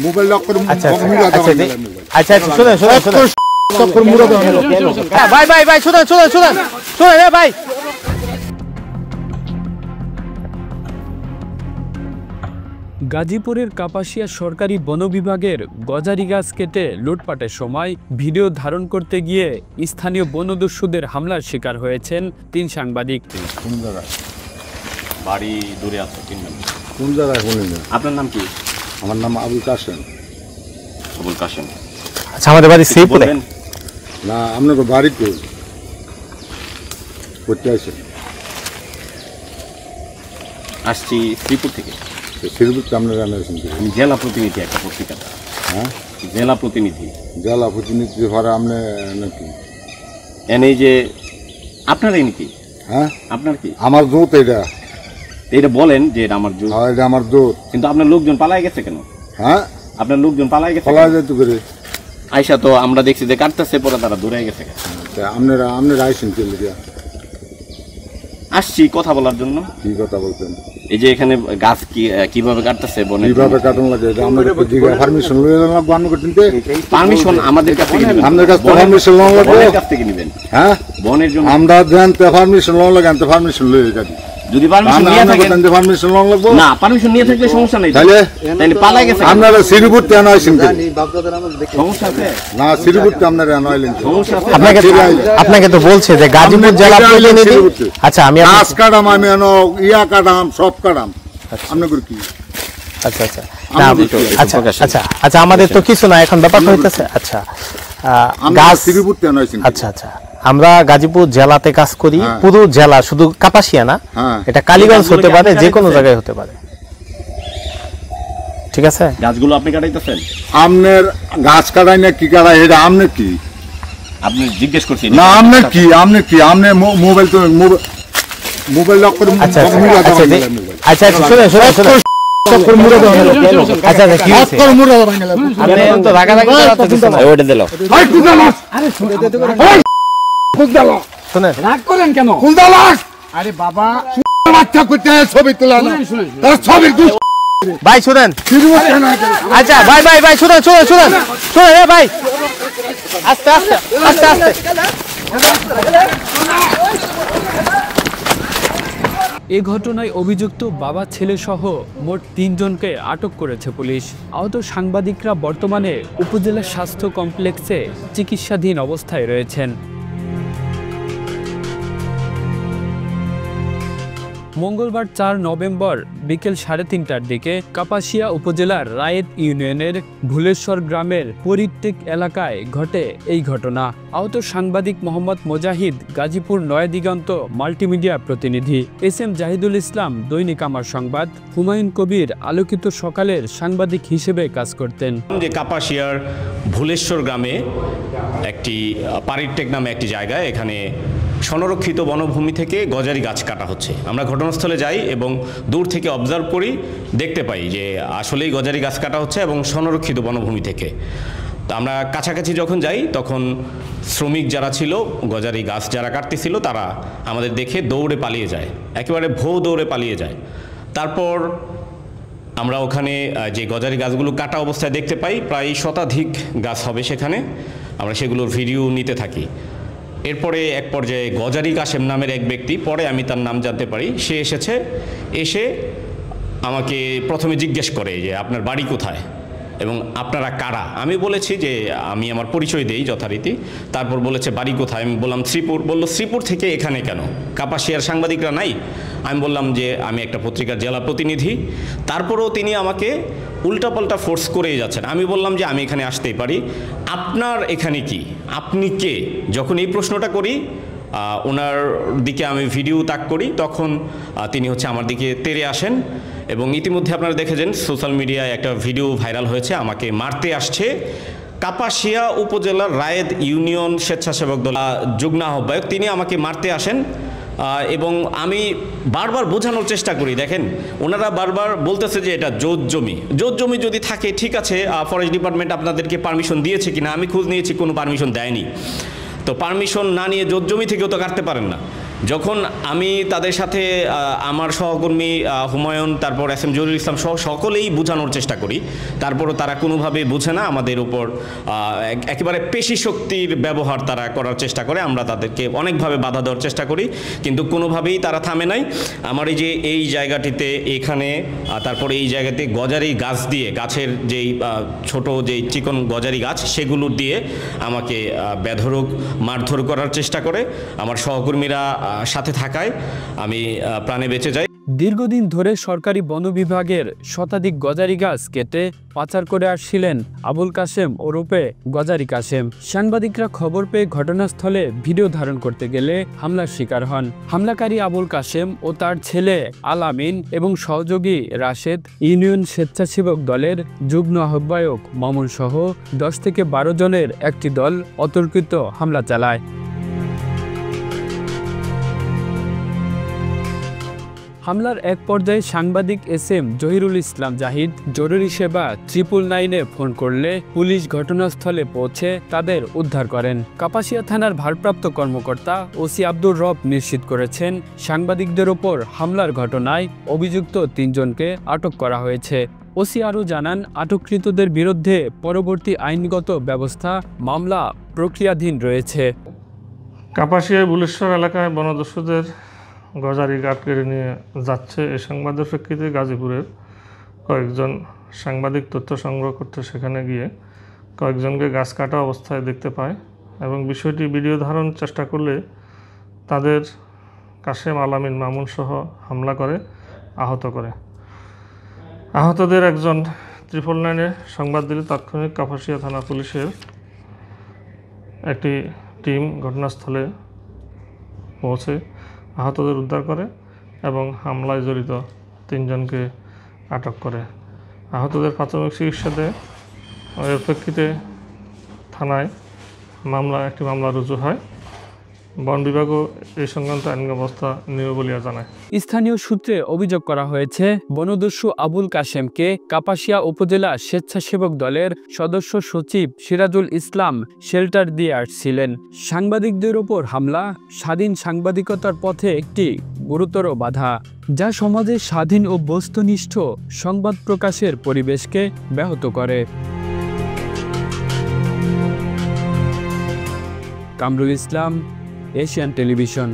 Mobile lock করে আচ্ছা আচ্ছা শুনেন ভাই ভাই ভাই শুনেন ভাই। গাজীপুরের কাপাসিয়া সরকারি বন বিভাগের গজারি গাছ কেটে লুটপাটের সময় ভিডিও ধারণ করতে গিয়ে স্থানীয় বনদস্যুদের হামলার শিকার হয়েছেন 3 সাংবাদিক। কোন জায়গায় বাড়ি দূরে আছে 3 মিনিট। কোন জায়গায় বলেন? আপনার নাম কি? আমার নাম আবুল কাশেম। আবুল কাশেম। আচ্ছা আমাদের বাড়ি শ্রীপুরে। না আপনার বাড়ি কই? করতে আসেন? আসছি শ্রীপুর থেকে। শ্রীপুর আপনারা আনেছেন? আমি জেলা প্রতিনিধি একটা পত্রিকা। হ্যাঁ জেলা প্রতিনিধি। জেলা প্রতিনিধি হওয়ার আপনি নাকি? এনে যে আপনারাই নাকি? হ্যাঁ আপনার কি? আমার দোত এটা বলেন যে এটা আমার জোর। এটা আমার দোত। কিন্তু আপনার লোকজন পালাই গেছে কেন? হ্যাঁ আপনার লোকজন পালাই গেছে? পালাই যেত করে আয়সা তো আমরা দেখছি যে কাটতেছে, পরে তারা দূরে গেছে। আপনারা আইসেন কে লিখিয়া? আসছি কথা বলার জন্য। কি কথা বলতেন? এই যে এখানে গাছ কিভাবে কাটতেছে, বনে কিভাবে কাটন লাগে আমরা পারমিশন লইয়া লাগবে। আপনি করতেন তে পারমিশন আমাদের কাছ থেকে নেবেন? আপনাদের কাছ থেকে পারমিশন লওয়া লাগবে? বনের কাছ থেকে নেবেন? হ্যাঁ বনের জন্য আমরা দেন তে পারমিশন লওয়া লাগে। আনতে পারমিশন লইয়া যাবি। যদি পারমিশন নিয়ে থাকেন দেন পারমিশন লওয়া লাগবে না? পারমিশন নিয়ে থাকলে সমস্যা নাই। তাহলে পালাই গেছে। আপনারা শ্রীপুর তে আনাইছেন কে? সমস্যা আছে না, শ্রীপুর তে আপনারা আনাইলেন। সমস্যা আছে? আপনাকে তো বলছে যে গাজীপুর জেলা প্রতিনিধি। আচ্ছা আমি গাছ কাটাম, আমি এনো ইয়া কাটাম, সব কাটাম। আপনি করে কি? আচ্ছা আমাদের তো কিছু না এখন, ব্যাপারটা হইতেছে। আচ্ছা গাছ শ্রীপুর তে আনাইছেন? আচ্ছা আমরা গাজীপুর জেলাতে কাজ করি। পুরো জেলা, শুধু কাপাসিয়া না, এটা কালীগঞ্জ হতে পারে, যে কোনো জায়গায় হতে পারে। ঠিক আছে, গাছগুলো আপনি কাটাইতেছেন? আপনার গাছ কাটাই না কি কাটাই এটা আপনি কি? আপনি জিজ্ঞেস করছেন না আপনি কি আপনি মোবাইল তো মোবাইল লক করে আচ্ছা শুনেন আচ্ছা কি হইছে? আপনি তো রাগারাগি করতেছেন। ওটা দিলো। শুনেন রাগ করেন কেন? আরে বাবা বাচ্চা করতে ছবি তোলা না, তার ছবি ভাই শুনেন। আচ্ছা ভাই শুনেন ভাই, আস্তে এ ঘটনায় অভিযুক্ত বাবা ছেলে সহ মোট 3 জনকে আটক করেছে পুলিশ। আহত সাংবাদিকরা বর্তমানে উপজেলা স্বাস্থ্য কমপ্লেক্সে চিকিৎসাধীন অবস্থায় রয়েছেন। মঙ্গলবার 4 নভেম্বর বিকেল 3:30টার দিকে কাপাসিয়া উপজেলার রায়েত ইউনিয়নের ভুলেশ্বর গ্রামের পরিত্যক্ত এলাকায় ঘটে এই ঘটনা। আহত সাংবাদিক মোহাম্মদ মোজাহিদ গাজীপুর নয়াদিগন্ত মাল্টিমিডিয়া প্রতিনিধি, SM জাহিদুল ইসলাম দৈনিক আমার সংবাদ, হুমায়ুন কবির আলোকিত সকালের সাংবাদিক হিসেবে কাজ করতেন। যে কাপাসিয়ার ভুলেশ্বর গ্রামে একটি পরিত্যক্ত নামে একটি জায়গায়, এখানে সংরক্ষিত বনভূমি থেকে গজারি গাছ কাটা হচ্ছে। আমরা ঘটনাস্থলে যাই এবং দূর থেকে অবজার্ভ করি, দেখতে পাই যে আসলেই গজারি গাছ কাটা হচ্ছে এবং সংরক্ষিত বনভূমি থেকে। তো আমরা কাছাকাছি যখন যাই তখন শ্রমিক যারা ছিল, গজারি গাছ যারা কাটতেছিল, তারা আমাদের দেখে দৌড়ে পালিয়ে যায়, একেবারে দৌড়ে পালিয়ে যায়। তারপর আমরা ওখানে যে গজারি গাছগুলো কাটা অবস্থায় দেখতে পাই, প্রায় শতাধিক গাছ হবে সেখানে। আমরা সেগুলোর ভিডিও নিতে থাকি। এরপরে এক পর্যায়ে গজারি কাশেম নামের এক ব্যক্তি, পরে আমি তার নাম জানতে পারি, সে এসে আমাকে প্রথমে জিজ্ঞেস করে যে আপনার বাড়ি কোথায় এবং আপনারা কারা। আমি বলেছি যে আমি আমার পরিচয় দেই যথারীতি। তারপর বলেছে বাড়ি কোথায়, আমি বললাম শ্রীপুর। বললো শ্রীপুর থেকে এখানে কেন, কাপাসিয়ার সাংবাদিকরা নাই? আমি বললাম যে আমি একটা পত্রিকার জেলা প্রতিনিধি। তারপরেও তিনি আমাকে উল্টাপাল্টা ফোর্স করেই যাচ্ছেন। আমি বললাম যে আমি এখানে আসতেই পারি, আপনার এখানে কি, আপনি কে? যখন এই প্রশ্নটা করি, ওনার দিকে আমি ভিডিও তাক করি, তখন তিনি আমার দিকে তেড়ে আসেন এবং ইতিমধ্যে আপনারা দেখেছেন সোশ্যাল মিডিয়ায় একটা ভিডিও ভাইরাল হয়েছে, আমাকে মারতে আসছে। কাপাসিয়া উপজেলার রায়েত ইউনিয়ন স্বেচ্ছাসেবক দল যুগ্ম আহ্বায়ক, তিনি আমাকে মারতে আসেন এবং আমি বারবার বোঝানোর চেষ্টা করি। দেখেন, ওনারা বারবার বলতেছে যে এটা জোত জমি যদি থাকে ঠিক আছে, ফরেস্ট ডিপার্টমেন্ট আপনাদেরকে পারমিশন দিয়েছে কিনা, আমি খোঁজ নিয়েছি, কোনো পারমিশন দেয়নি। তো পারমিশন না নিয়ে জোত জমি থেকেও তো কাটতে পারেন না। যখন আমি তাদের সাথে আমার সহকর্মী হুমায়ুন, তারপর এস এম জহিরুল ইসলাম সহ সকলেই বোঝানোর চেষ্টা করি, তারপরও তারা কোনোভাবে বোঝে না। আমাদের উপর একেবারে পেশি শক্তির ব্যবহার তারা করার চেষ্টা করে। আমরা তাদেরকে অনেকভাবে বাধা দেওয়ার চেষ্টা করি, কিন্তু কোনোভাবেই তারা থামে নাই। আমার এই যে এই জায়গাটিতে এখানে, তারপরে এই জায়গাতে গজারি গাছ দিয়ে, গাছের যেই ছোট যেই চিকন গজারি গাছ, সেগুলো দিয়ে আমাকে বেধড়ক মারধর করার চেষ্টা করে। আমার সহকর্মীরা সাথে থাকায় আমি প্রাণে বেঁচে যাই। দীর্ঘদিন ধরে সরকারি বন বিভাগের শতাধিক গজারি গাছ কেটে পাচার করে আসছিলেন আবুল কাশেম ওরফে গজারি কাশেম। সাংবাদিকরা খবর পেয়ে ঘটনাস্থলে ভিডিও ধারণ করতে গেলে হামলার শিকার হন। হামলাকারী আবুল কাশেম ও তার ছেলে আল আমিন এবং সহযোগী রাশেদ ইউনিয়ন স্বেচ্ছাসেবক দলের যুগ্ম আহ্বায়ক মামুন সহ 10 থেকে 12 জনের একটি দল অতর্কিত হামলা চালায়। হামলার এক পর্যায়ে সাংবাদিক এস এম জহিরুল ইসলাম জাহিদ জরুরি সেবা 999-এ ফোন করলে পুলিশ ঘটনাস্থলে পৌঁছে তাদের উদ্ধার করেন। কাপাসিয়া থানার ভারপ্রাপ্ত কর্মকর্তা ওসি আব্দুর রব নিশ্চিত করেছেন, সাংবাদিকদের ওপর হামলার ঘটনায় অভিযুক্ত 3 জনকে আটক করা হয়েছে। ওসি আরও জানান, আটককৃতদের বিরুদ্ধে পরবর্তী আইনগত ব্যবস্থা মামলা প্রক্রিয়াধীন রয়েছে। কাপাসিয়া বুলেশ্বর এলাকায় বনদস্যুদের গজারি গাছ কেড়ে নিয়ে যাচ্ছে এই সংবাদের প্রেক্ষিতে গাজীপুরের কয়েকজন সাংবাদিক তথ্য সংগ্রহ করতে সেখানে গিয়ে কয়েকজনকে গাছ কাটা অবস্থায় দেখতে পায় এবং বিষয়টি ভিডিও ধারণ চেষ্টা করলে তাদের কাশেম, আল আমিন, মামুন সহ হামলা করে আহত করে। আহতদের একজন 999-এ সংবাদ দিলে তাৎক্ষণিক কাপাসিয়া থানা পুলিশের একটি টিম ঘটনাস্থলে পৌঁছে আহতদের উদ্ধার করে এবং হামলায় জড়িত 3 জনকে আটক করে। আহতদের প্রাথমিক চিকিৎসা দেয়। এর প্রেক্ষিতে থানায় একটি মামলা রুজু হয়। বন বিভাগও এই সংক্রান্ত আইন ব্যবস্থা নেবে বলে জানায়। স্থানীয় সূত্রে অভিযোগ করা হয়েছে, বনদস্যু আবুল কাশেমকে কাপাসিয়া উপজেলা স্বেচ্ছাসেবক দলের সদস্য সচিব সিরাজুল ইসলাম শেল্টার দিয়ে আসছিলেন। সাংবাদিকদের ওপর হামলা স্বাধীন সাংবাদিকতার পথে একটি গুরুতর বাধা, যা সমাজে স্বাধীন ও বস্তুনিষ্ঠ সংবাদ প্রকাশের পরিবেশকে ব্যাহত করে। Kamrul Islam, Asian television.